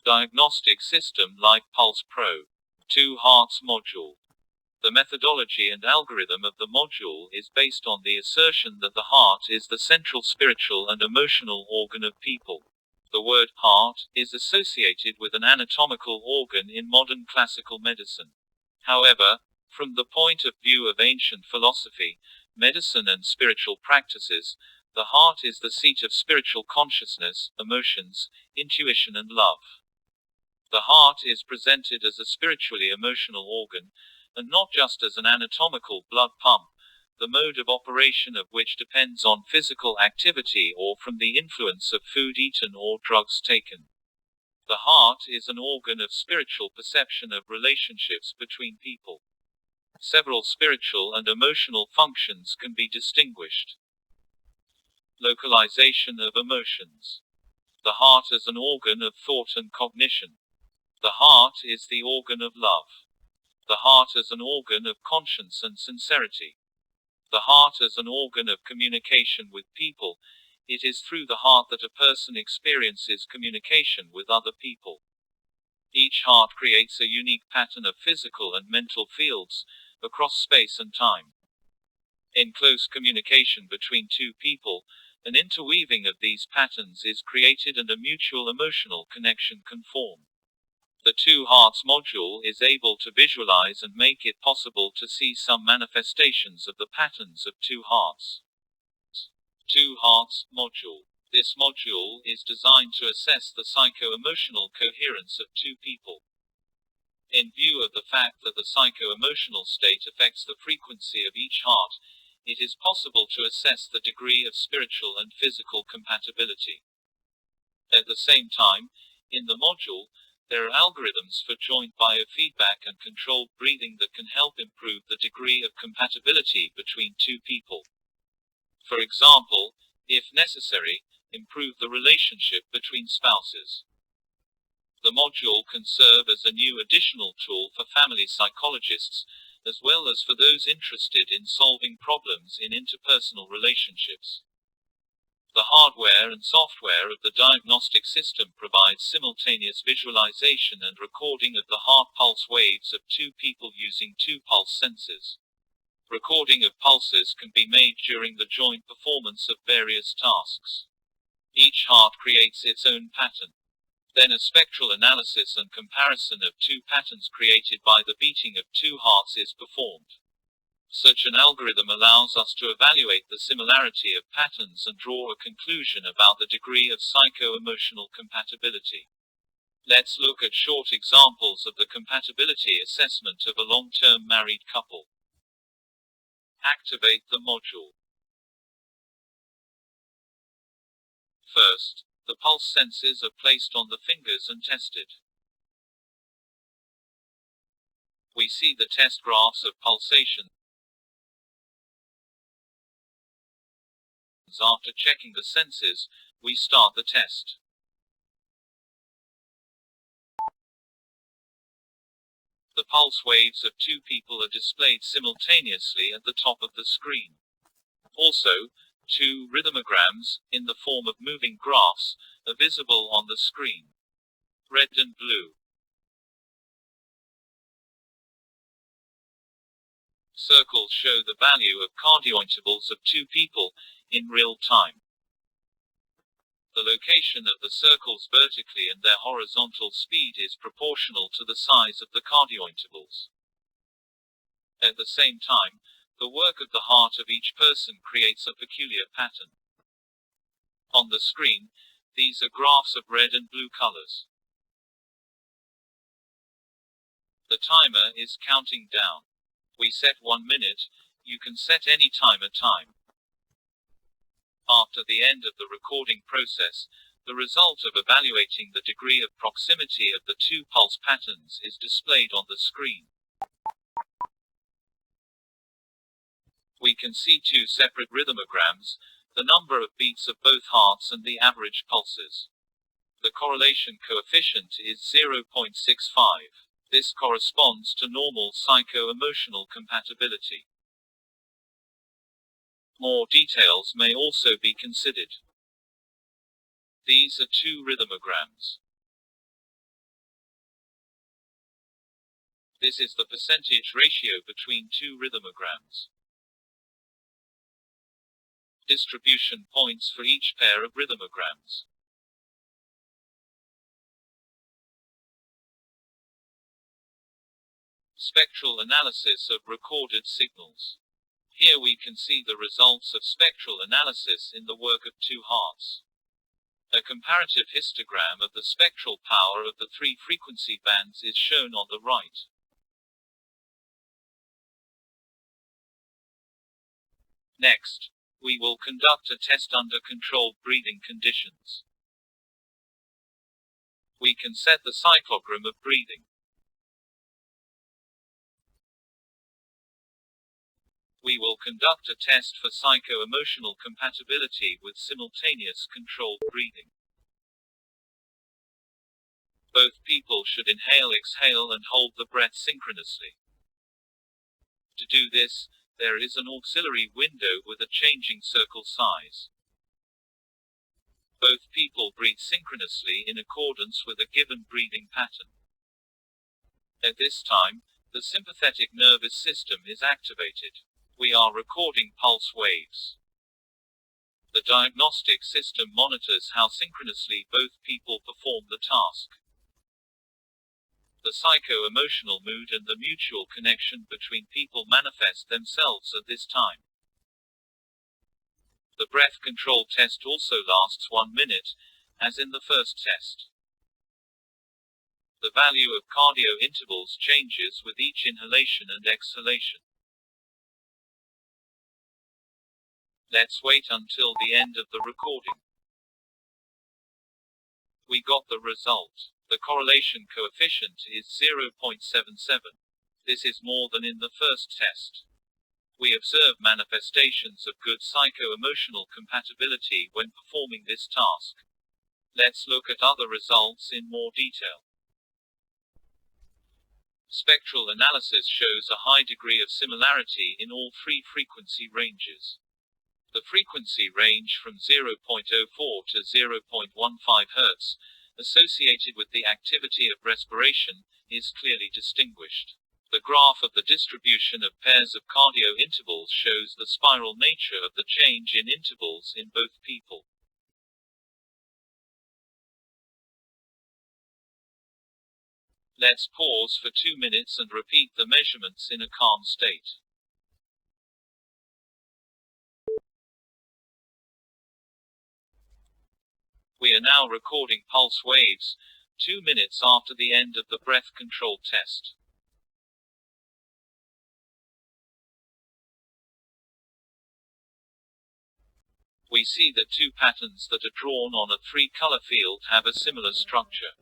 Diagnostic system LifePulsePro. 2 Hearts module. The methodology and algorithm of the module is based on the assertion that the heart is the central spiritual and emotional organ of people. The word heart is associated with an anatomical organ in modern classical medicine. However, from the point of view of ancient philosophy, medicine and spiritual practices, the heart is the seat of spiritual consciousness, emotions, intuition and love. The heart is presented as a spiritually emotional organ, and not just as an anatomical blood pump, the mode of operation of which depends on physical activity or from the influence of food eaten or drugs taken. The heart is an organ of spiritual perception of relationships between people. Several spiritual and emotional functions can be distinguished. Localization of emotions. The heart as an organ of thought and cognition. The heart is the organ of love. The heart as an organ of conscience and sincerity. The heart as an organ of communication with people. It is through the heart that a person experiences communication with other people. Each heart creates a unique pattern of physical and mental fields across space and time. In close communication between two people, an interweaving of these patterns is created and a mutual emotional connection can form. The 2 Hearts module is able to visualize and make it possible to see some manifestations of the patterns of 2 hearts. 2 Hearts module. This module is designed to assess the psycho-emotional coherence of 2 people. In view of the fact that the psycho-emotional state affects the frequency of each heart, it is possible to assess the degree of spiritual and physical compatibility. At the same time, in the module, there are algorithms for joint biofeedback and controlled breathing that can help improve the degree of compatibility between 2 people. For example, if necessary, improve the relationship between spouses. The module can serve as a new additional tool for family psychologists, as well as for those interested in solving problems in interpersonal relationships. The hardware and software of the diagnostic system provides simultaneous visualization and recording of the heart pulse waves of 2 people using 2 pulse sensors. Recording of pulses can be made during the joint performance of various tasks. Each heart creates its own pattern. Then a spectral analysis and comparison of 2 patterns created by the beating of 2 hearts is performed. Such an algorithm allows us to evaluate the similarity of patterns and draw a conclusion about the degree of psycho-emotional compatibility. Let's look at short examples of the compatibility assessment of a long-term married couple. Activate the module. First, the pulse sensors are placed on the fingers and tested. We see the test graphs of pulsation. After checking the sensors, we start the test. The pulse waves of 2 people are displayed simultaneously at the top of the screen. Also, 2 rhythmograms, in the form of moving graphs, are visible on the screen. Red and blue. Circles show the value of cardiointervals of 2 people, in real time. The location of the circles vertically and their horizontal speed is proportional to the size of the cardiointervals. At the same time, the work of the heart of each person creates a peculiar pattern. On the screen, these are graphs of red and blue colors. The timer is counting down. We set 1 minute, you can set any time. After the end of the recording process, the result of evaluating the degree of proximity of the 2 pulse patterns is displayed on the screen. We can see 2 separate rhythmograms, the number of beats of both hearts and the average pulses. The correlation coefficient is 0.65. This corresponds to normal psycho-emotional compatibility. More details may also be considered. These are 2 rhythmograms. This is the percentage ratio between two rhythmograms. Distribution points for each pair of rhythmograms. Spectral analysis of recorded signals. Here we can see the results of spectral analysis in the work of two hearts. A comparative histogram of the spectral power of the three frequency bands is shown on the right. Next, we will conduct a test under controlled breathing conditions. We can set the cyclogram of breathing. We will conduct a test for psycho-emotional compatibility with simultaneous controlled breathing. Both people should inhale, exhale, and hold the breath synchronously. To do this, there is an auxiliary window with a changing circle size. Both people breathe synchronously in accordance with a given breathing pattern. At this time, the sympathetic nervous system is activated. We are recording pulse waves. The diagnostic system monitors how synchronously both people perform the task. The psycho-emotional mood and the mutual connection between people manifest themselves at this time. The breath control test also lasts 1 minute, as in the first test. The value of cardio intervals changes with each inhalation and exhalation. Let's wait until the end of the recording. We got the result. The correlation coefficient is 0.77. This is more than in the first test. We observe manifestations of good psycho-emotional compatibility when performing this task. Let's look at other results in more detail. Spectral analysis shows a high degree of similarity in all three frequency ranges. The frequency range from 0.04 to 0.15 Hz, associated with the activity of respiration, is clearly distinguished. The graph of the distribution of pairs of cardio intervals shows the spiral nature of the change in intervals in both people. Let's pause for 2 minutes and repeat the measurements in a calm state. We are now recording pulse waves, 2 minutes after the end of the breath control test. We see that two patterns that are drawn on a three-color field have a similar structure.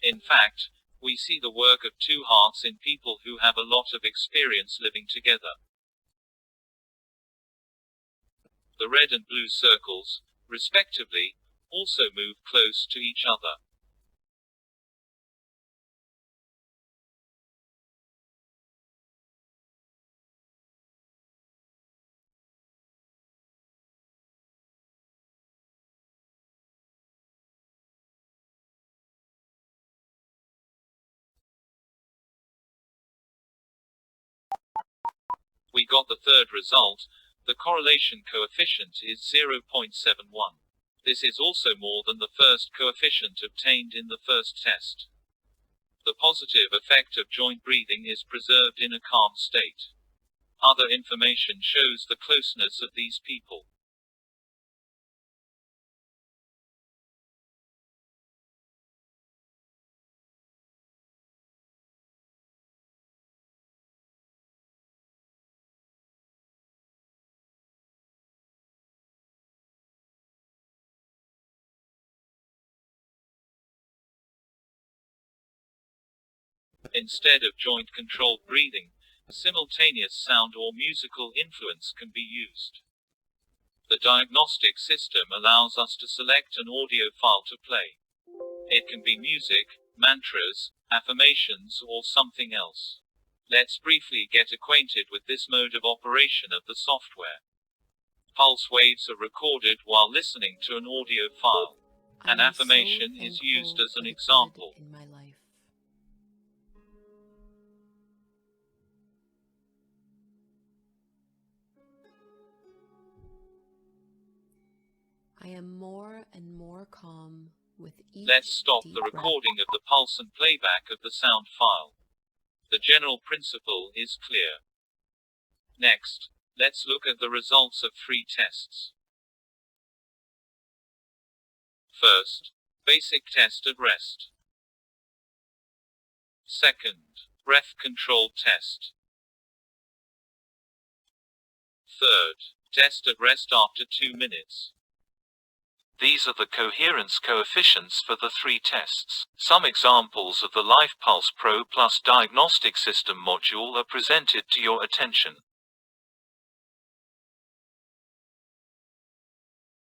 In fact, we see the work of two hearts in people who have a lot of experience living together. The red and blue circles, respectively, also move close to each other. We got the third result. The correlation coefficient is 0.71. This is also more than the first coefficient obtained in the first test. The positive effect of joint breathing is preserved in a calm state. Other information shows the closeness of these people. Instead of joint-controlled breathing, simultaneous sound or musical influence can be used. The diagnostic system allows us to select an audio file to play. It can be music, mantras, affirmations, or something else. Let's briefly get acquainted with this mode of operation of the software. Pulse waves are recorded while listening to an audio file. An affirmation is used as an example. in my life. I am more and more calm with each Let's stop deep the breath. recording of the pulse and playback of the sound file. The general principle is clear. Next, let's look at the results of 3 tests. First, basic test at rest. Second, breath control test. Third, test at rest after 2 minutes. These are the coherence coefficients for the 3 tests. Some examples of the LifePulsePro plus Diagnostic System module are presented to your attention.